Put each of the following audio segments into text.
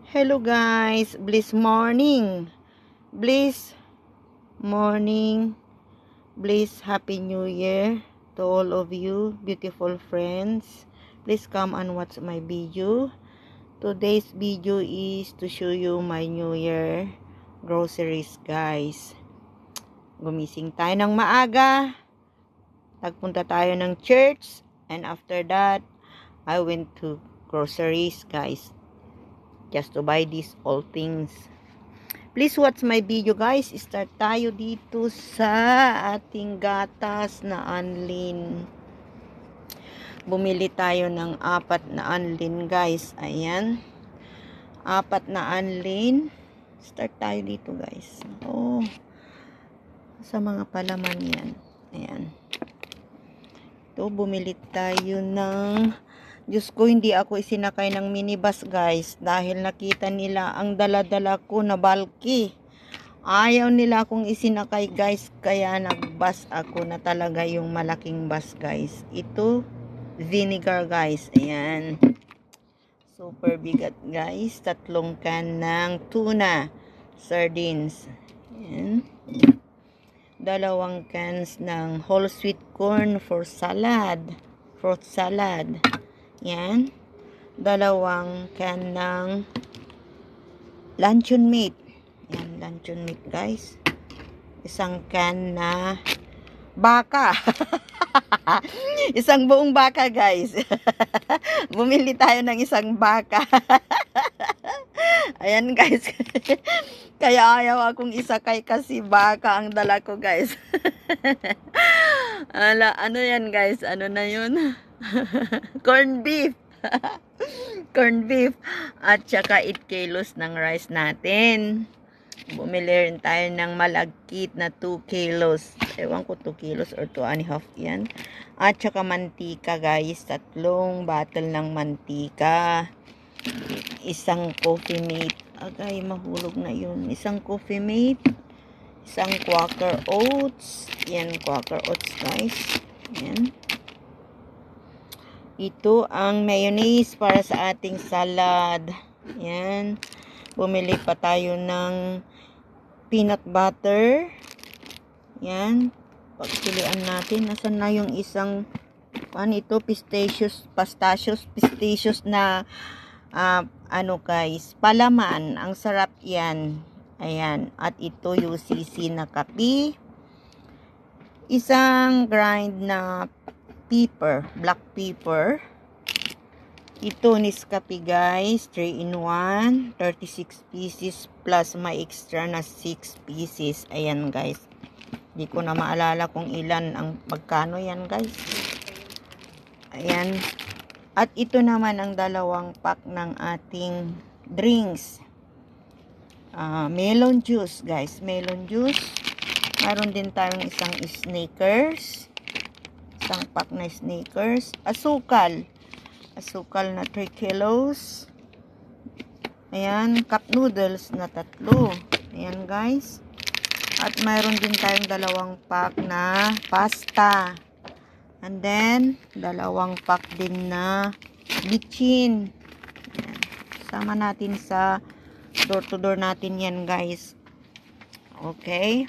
Hello guys, bliss morning. Bliss morning. Bliss happy new year to all of you beautiful friends. Please come and watch my video. Today's video is to show you my new year groceries guys. Gumising tayo ng maaga. Nagpunta tayo ng church and after that I went to groceries guys. Just to buy these all things. Please watch my video guys. Start tayo dito sa ating gatas na Anlin. Bumili tayo ng 4 na Anlin guys. Ayan. 4 na Anlin. Start tayo dito guys. Oh. Sa mga palaman yan. Ayan. Ito, bumili tayo ng... Diyos ko, hindi ako isinakay ng minibus guys dahil nakita nila ang dala-dala ko na bulky. Ayaw nila akong isinakay guys kaya nagbus ako na talaga yung malaking bus guys. Ito, vinegar guys. Ayan. Super bigat guys. 3 can ng tuna. Sardines. Ayan. 2 cans ng whole sweet corn for salad. Fruit salad. Yan. 2 can ng luncheon meat. Yan, luncheon meat guys. 1 can na baka. 1 buong baka guys. Bumili tayo ng 1 baka. Ayan guys. Kaya ayaw akong isakay kasi baka ang dala ko guys. Ano yan guys? Ano na yun? Corn beef. Corn beef. At saka 8 kilos ng rice natin. Bumili rin tayo ng malagkit na 2 kilos. Ewan ko 2 kilos or 2.5 yan. At saka mantika guys. 3 bottle ng mantika. 1 coffee mate. Agay, mahulog na yun. 1 coffee mate. 1 Quaker Oats. Yan, Quaker Oats guys. Yan. Ito ang mayonnaise para sa ating salad. Yan. Bumili pa tayo ng peanut butter. Yan. Pagpilian natin. Nasaan na yung isang ito? Pistachios na ano guys. Palaman. Ang sarap yan. Ayan. At ito UCC na kape. 1 grind na black pepper. Ito Nescafe guys, 3-in-1, 36 pieces plus may extra na 6 pieces. Ayan guys. Hindi ko na maalala kung ilan ang magkano yan guys. Ayan. At ito naman ang 2 pack ng ating drinks. Melon juice guys, melon juice. Mayroon din tayong 1 Snickers. 1 pack na Snickers. Asukal na 3 kilos. Ayan, cup noodles na 3. Ayan guys. At mayroon din tayong 2 pack na pasta. And then 2 pack din na bitchin. Ayan. Sama natin sa door to door natin yan guys. Okay.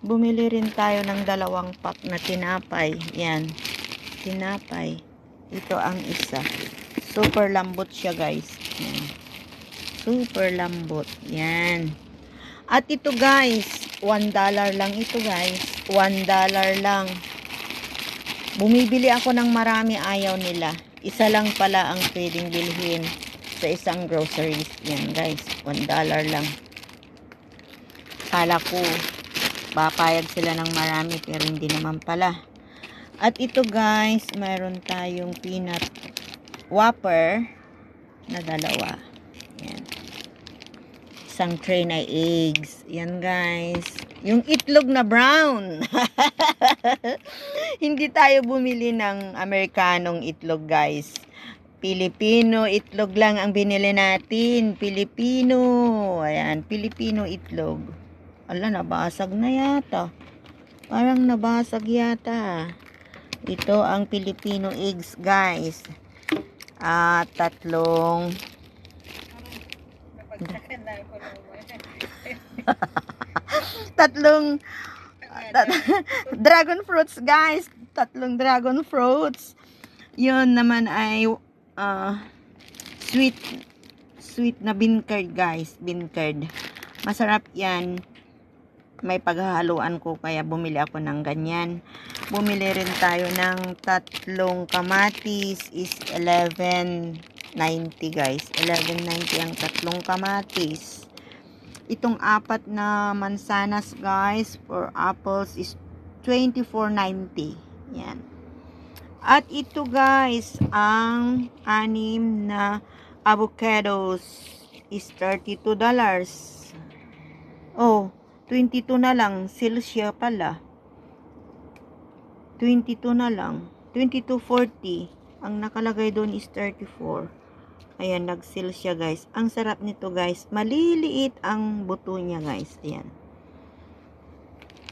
Bumili rin tayo ng 2 pack na tinapay. Yan. Tinapay. Ito ang isa. Super lambot siya guys. Yan. Super lambot. Yan. At ito guys. $1 lang ito guys. $1 lang. Bumibili ako ng marami. Ayaw nila. Isa lang pala ang pwedeng bilhin sa isang groceries. Yan guys. $1 lang. Kala ko papayag sila ng marami pero hindi naman pala. At ito guys, mayroon tayong peanut whopper na 2. Yan. 1 tray na eggs. Yan guys. Yung itlog na brown. Hindi tayo bumili ng Amerikanong itlog guys. Filipino itlog lang ang binili natin. Filipino. Ayan, Filipino itlog. Ala, nabasag na yata. Parang nabasag yata. Ito ang Filipino eggs, guys. tatlong tatlong tat- dragon fruits guys, tatlong dragon fruits. Yun naman ay sweet na bean curd guys, bean curd. Masarap yan, may paghahaluan ko kaya bumili ako ng ganyan. Bumili rin tayo ng tatlong kamatis, is 11.90 guys, 11.90 ang tatlong kamatis. Itong apat na mansanas guys for apples is 24.90. Yan. At ito guys, ang 6 na avocados is $32. Oh, 22 na lang. Sale siya pala. 22 na lang. 22.40. Ang nakalagay doon is 34. Ayan, nag-sale siya guys. Ang sarap nito guys. Maliliit ang buto niya guys. Ayan.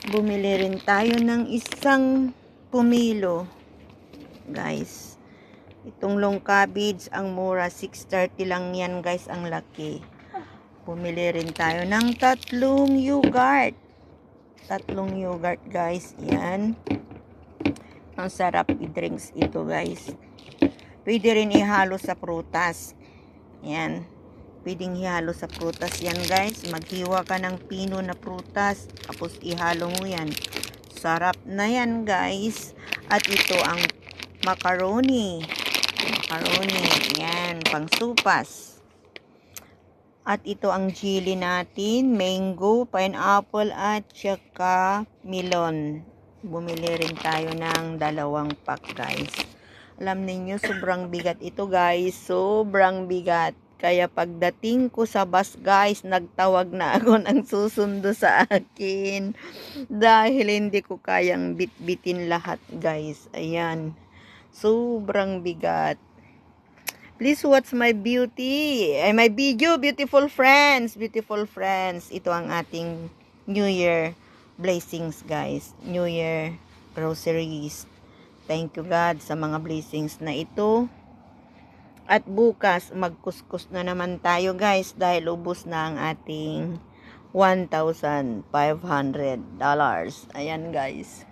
Bumili rin tayo ng isang pumilo. Guys. Itong long cabbage, ang mura. 6.30 lang yan guys. Ang laki. Bumili rin tayo ng tatlong yogurt. Tatlong yogurt guys. Ayan. Ang sarap i-drinks ito guys. Pwede rin ihalo sa prutas. Yan. Pwedeng ihalo sa prutas yan guys. Maghiwa ka ng pino na prutas. Tapos ihalo mo yan. Sarap na yan guys. At ito ang macaroni. Macaroni. Yan. Pang supas. At ito ang chili natin. Mango, pineapple at saka melon. Bumili rin tayo ng 2 pack guys. Alam niyo sobrang bigat ito guys. Sobrang bigat. Kaya pagdating ko sa bus guys, nagtawag na ako ng susundo sa akin. Dahil hindi ko kayang bitbitin lahat guys. Ayan. Sobrang bigat. Please watch my beauty. My video, beautiful friends. Beautiful friends. Ito ang ating New Year blessings guys. New Year groceries. Thank you God sa mga blessings na ito. At bukas, magkuskus na naman tayo guys dahil ubos na ang ating $1,500. Ayan guys.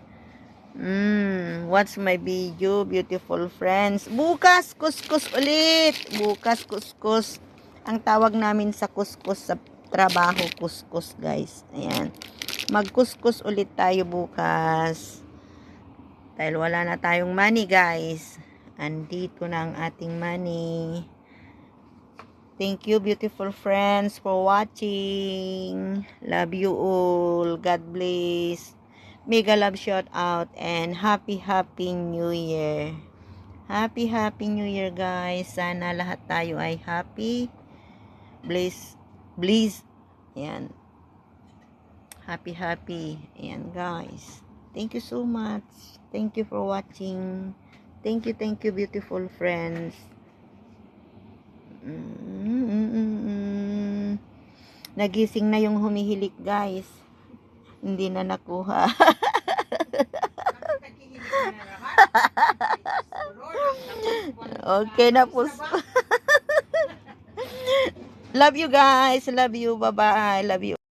Watch my video, beautiful friends. Bukas, kuskus ulit. Bukas, kuskus. Ang tawag namin sa kuskus sa trabaho, kuskus guys. Ayan. Magkuskus ulit tayo bukas. Dahil wala na tayong money guys. Andito na ang ating money. Thank you beautiful friends for watching. Love you all. God bless. Mega love shout out and happy New Year. Happy New Year guys. Sana lahat tayo ay happy. Bless. Ayan. Happy. Ayan guys. Thank you so much. Thank you for watching. Thank you beautiful friends. Nagising na yung humihilik guys. Hindi na nakuha. Okay na po. Love you guys. Love you. Bye-bye. Love you.